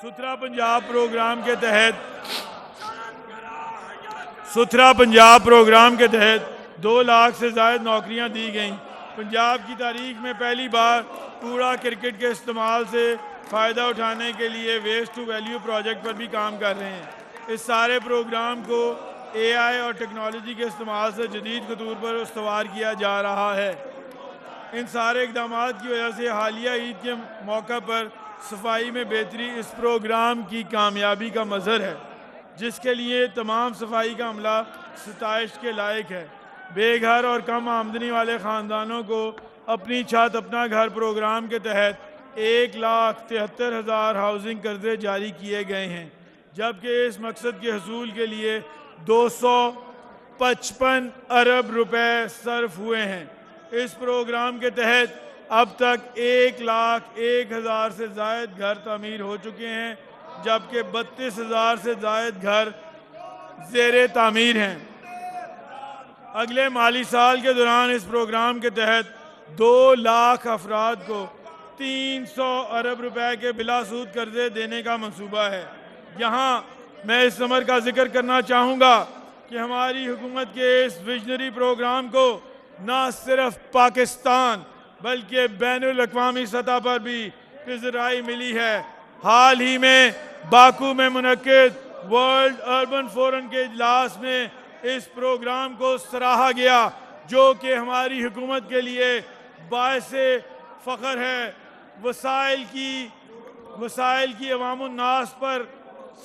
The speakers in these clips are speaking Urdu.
ستھرا پنجاب پروگرام کے تحت 2 لاکھ سے زائد نوکریاں دی گئیں۔ پنجاب کی تاریخ میں پہلی بار کوڑا کرکٹ کے استعمال سے فائدہ اٹھانے کے لیے ویسٹ ٹو ویلیو پروجیکٹ پر بھی کام کر رہے ہیں۔ اس سارے پروگرام کو اے آئی اور ٹیکنالوجی کے استعمال سے جدید خطور پر استوار کیا جا رہا ہے۔ ان سارے اقدامات کی وجہ سے حالیہ عید کے موقع پر صفائی میں بہتری اس پروگرام کی کامیابی کا مظہر ہے، جس کے لیے تمام صفائی کا عملہ ستائش کے لائق ہے۔ بے گھر اور کم آمدنی والے خاندانوں کو اپنی چھت اپنا گھر پروگرام کے تحت 1,73,000 ہاؤسنگ قرضے جاری کیے گئے ہیں، جبکہ اس مقصد کے حصول کے لیے 255 ارب روپے صرف ہوئے ہیں۔ اس پروگرام کے تحت اب تک 1,01,000 سے زائد گھر تعمیر ہو چکے ہیں، جبکہ 32,000 سے زائد گھر زیر تعمیر ہیں۔ اگلے مالی سال کے دوران اس پروگرام کے تحت 2 لاکھ افراد کو 300 ارب روپے کے بلا سود قرضے دینے کا منصوبہ ہے۔ یہاں میں اس امر کا ذکر کرنا چاہوں گا کہ ہماری حکومت کے اس ویژنری پروگرام کو نہ صرف پاکستان بلکہ بین الاقوامی سطح پر بھی پذیرائی ملی ہے۔ حال ہی میں باکو میں منعقد ورلڈ اربن فورم کے اجلاس میں اس پروگرام کو سراہا گیا، جو کہ ہماری حکومت کے لیے باعث فخر ہے۔ وسائل کی عوام الناس پر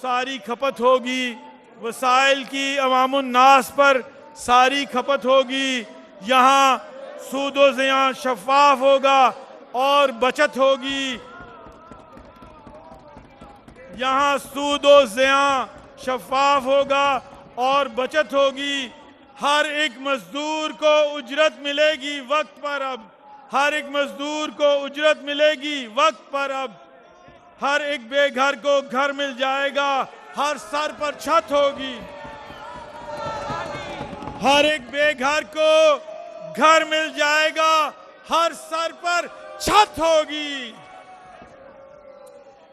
ساری کھپت ہوگی، ساری کھپت ہوگی۔ یہاں سود و زیاں شفاف ہوگا اور بچت ہوگی۔ ہر ایک مزدور کو اجرت ملے گی وقت پر اب۔ ہر ایک بے گھر کو گھر مل جائے گا، ہر سر پر چھت ہوگی۔ ہر ایک بے گھر کو گھر مل جائے گا، ہر سر پر چھت ہوگی۔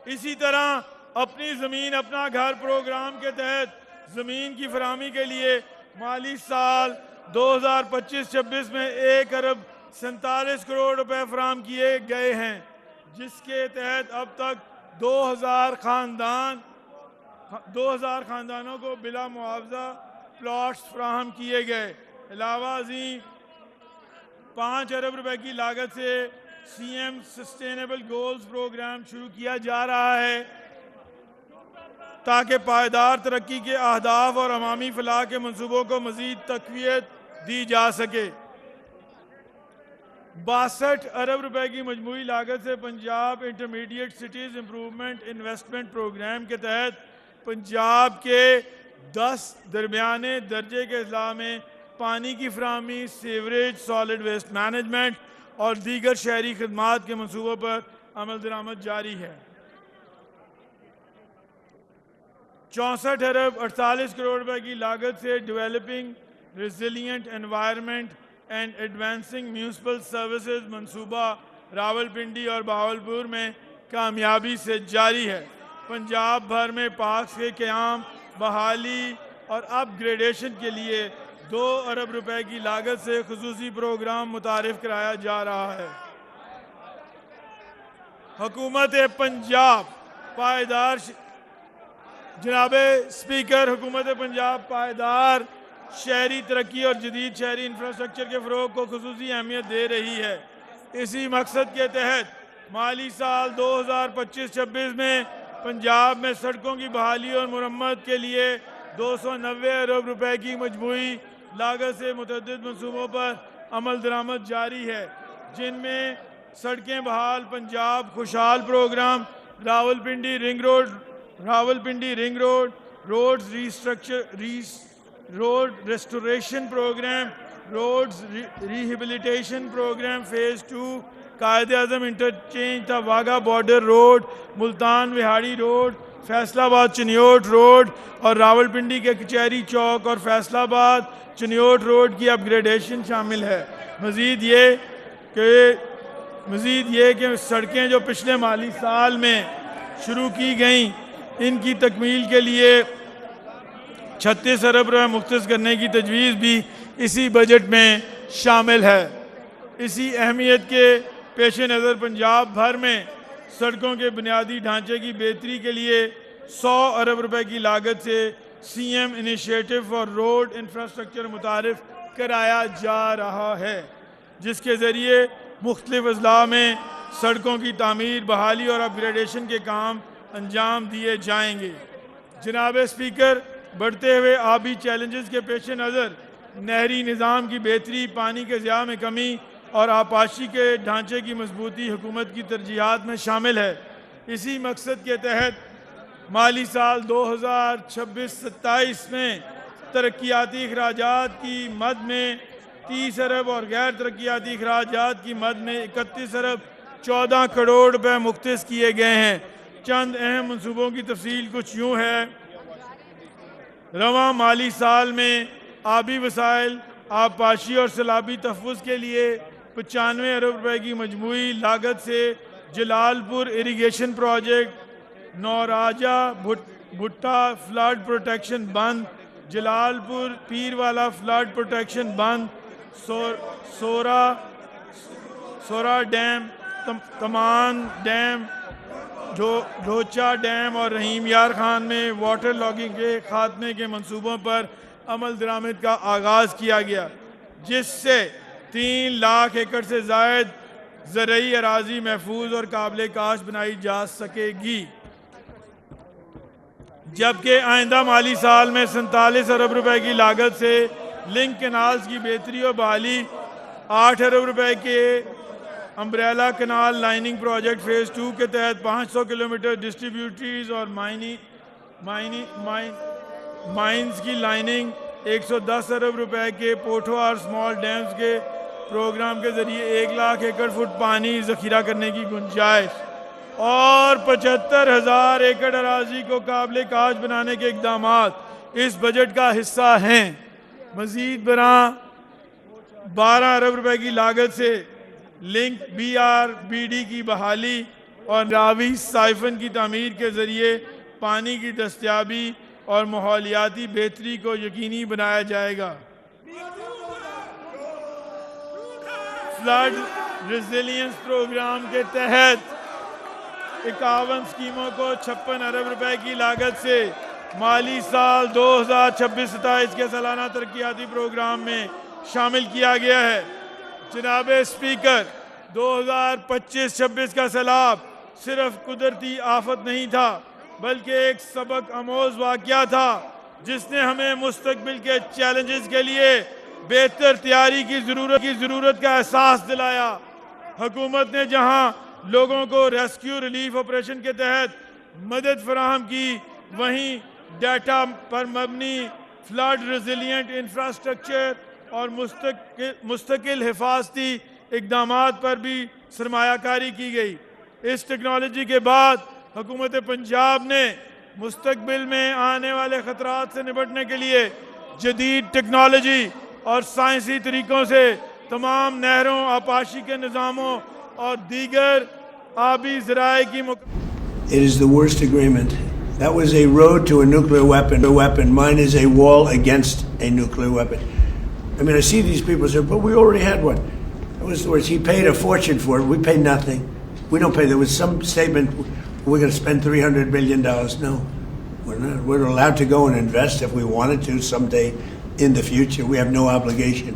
اسی طرح اپنی زمین اپنا گھر پروگرام کے تحت زمین کی فراہمی کے لیے مالی سال 2025-26 میں 1 ارب 47 کروڑ روپے فراہم کیے گئے ہیں، جس کے تحت اب تک 2,000 خاندانوں کو بلا معاوضہ پلاٹس فراہم کیے گئے۔ علاوہ ازیں 5 ارب روپے کی لاگت سے C M sustainable goals programme شروع کیا جا رہا ہے، تاکہ پائیدار ترقی کے اہداف اور عوامی فلاح کے منصوبوں کو مزید تقویت دی جا سکے۔ 62 ارب روپے کی مجموعی لاگت سے Punjab intermediate cities improvement investment programme کے تحت پنجاب کے 10 درمیانے درجے کے اضلاع میں پانی کی فراہمی، سیوریج، سالڈ ویسٹ مینجمنٹ اور دیگر شہری خدمات کے منصوبوں پر عمل درآمد جاری ہے۔ 64 ارب 48 کروڑ روپے کی لاگت سے developing resilient environment and advancing municipal services منصوبہ راولپنڈی اور بہاولپور میں کامیابی سے جاری ہے۔ پنجاب بھر میں پارکس کے قیام، بحالی اور اپ گریڈیشن کے لیے 2 ارب روپے کی لاگت سے خصوصی پروگرام متعارف کرایا جا رہا ہے۔ حکومت پنجاب پائیدار شہری ترقی اور جدید شہری انفراسٹرکچر کے فروغ کو خصوصی اہمیت دے رہی ہے۔ اسی مقصد کے تحت مالی سال 2025-26 میں پنجاب میں سڑکوں کی بحالی اور مرمت کے لیے 290 ارب روپے کی مجموعی لاگت سے متعدد منصوبوں پر عمل درآمد جاری ہے، جن میں سڑکیں بحال پنجاب خوشحال program, Rawalpindi ring road, road restoration program, roads rehabilitation program phase 2، Quaid Azam interchange تا Wagah border road, Multan Vehari road, Faisalabad Chiniot road اور راولپنڈی کے کچہری چوک اور فیصل آباد چنیوٹ روڈ کی اپ گریڈیشن شامل ہے۔ مزید یہ کہ سڑکیں جو پچھلے مالی سال میں شروع کی گئیں ان کی تکمیل کے لیے 36 ارب روپے مختص کرنے کی تجویز بھی اسی بجٹ میں شامل ہے۔ اسی اہمیت کے پیش نظر پنجاب بھر میں سڑکوں کے بنیادی ڈھانچے کی بہتری کے لیے 100 ارب روپے کی لاگت سے C M initiative for road infrastructure متعارف کرایا جا رہا ہے، جس کے ذریعے مختلف اضلاع میں سڑکوں کی تعمیر، بحالی اور اپ گریڈیشن کے کام انجام دیے جائیں گے۔ جناب اسپیکر، بڑھتے ہوئے آبی چیلنجز کے پیش نظر نہری نظام کی بہتری، پانی کے ضیاع میں کمی اور آبپاشی کے ڈھانچے کی مضبوطی حکومت کی ترجیحات میں شامل ہے۔ اسی مقصد کے تحت مالی سال 2026-27 میں ترقیاتی اخراجات کی مد میں 30 ارب اور غیر ترقیاتی اخراجات کی مد میں 31 ارب 14 کروڑ روپے مختص کیے گئے ہیں۔ چند اہم منصوبوں کی تفصیل کچھ یوں ہے۔ رواں مالی سال میں آبی وسائل، آبپاشی اور سیلابی تحفظ کے لیے 95 ارب روپے کی مجموعی لاگت سے جلال پور اریگیشن پروجیکٹ، نوراجہ بھٹا فلڈ پروٹیکشن بند، جلال پور پیروالا فلڈ پروٹیکشن بند، سورا ڈیم، تمان ڈیم، ڈھوچا ڈیم اور رحیم یار خان میں واٹر لاگنگ کے خاتمے کے منصوبوں پر عمل درآمد کا آغاز کیا گیا، جس سے 3 لاکھ ایکڑ سے زائد زرعی اراضی محفوظ اور قابل کاشت بنائی جا سکے گی، جبکہ آئندہ مالی سال میں 47 ارب روپے کی لاگت سے لنک کینالز کی بہتری اور بحالی، 8 ارب روپے کے umbrella canal lining project phase 2 کے تحت 500 کلومیٹر ڈسٹریبیوٹریز اور مائنز کی لائننگ، 110 ارب روپے کے پوٹھو اور سمال ڈیمز کے پروگرام کے ذریعے 1 لاکھ ایکڑ فٹ پانی ذخیرہ کرنے کی گنجائش اور 75,000 ایکڑ اراضی کو قابل کاشت بنانے کے اقدامات اس بجٹ کا حصہ ہیں۔ مزید برآں 12 ارب روپے کی لاگت سے لنک BRBD کی بحالی اور راوی سائفن کی تعمیر کے ذریعے پانی کی دستیابی اور ماحولیاتی بہتری کو یقینی بنایا جائے گا۔ فلڈ ریزیلینس پروگرام کے تحت 51 اسکیموں کو 56 ارب روپے کی لاگت سے مالی سال 2026-27 کے سالانہ ترقیاتی پروگرام میں شامل کیا گیا ہے۔ جناب اسپیکر، 2025-26 کا سیلاب صرف قدرتی آفت نہیں تھا، بلکہ ایک سبق آموز واقعہ تھا جس نے ہمیں مستقبل کے چیلنجز کے لیے بہتر تیاری کی ضرورت کا احساس دلایا۔ حکومت نے جہاں لوگوں کو ریسکیو ریلیف آپریشن کے تحت مدد فراہم کی، وہیں ڈیٹا پر مبنی فلڈ ریزیلینٹ انفراسٹرکچر اور مستقل حفاظتی اقدامات پر بھی سرمایہ کاری کی گئی۔ اس ٹیکنالوجی کے بعد حکومت پنجاب نے مستقبل میں آنے والے خطرات سے نمٹنے کے لیے جدید ٹیکنالوجی اور سائنسی طریقوں سے تمام نہروں، آبپاشی کے نظاموں اور دیگر آبی ذرائع کی It is the worst agreement. That was a road to a nuclear weapon. Mine is a wall against a nuclear weapon. I mean, I see these people say, but we already had one. It was the worst. He paid a fortune for it. We paid nothing. We don't pay. There was some statement, we're going to spend $300 billion. No, we're not. We're allowed to go and invest if we wanted to someday in the future. We have no obligation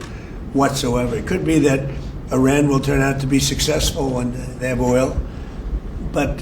whatsoever. It could be that Iran will turn out to be successful when they have oil, but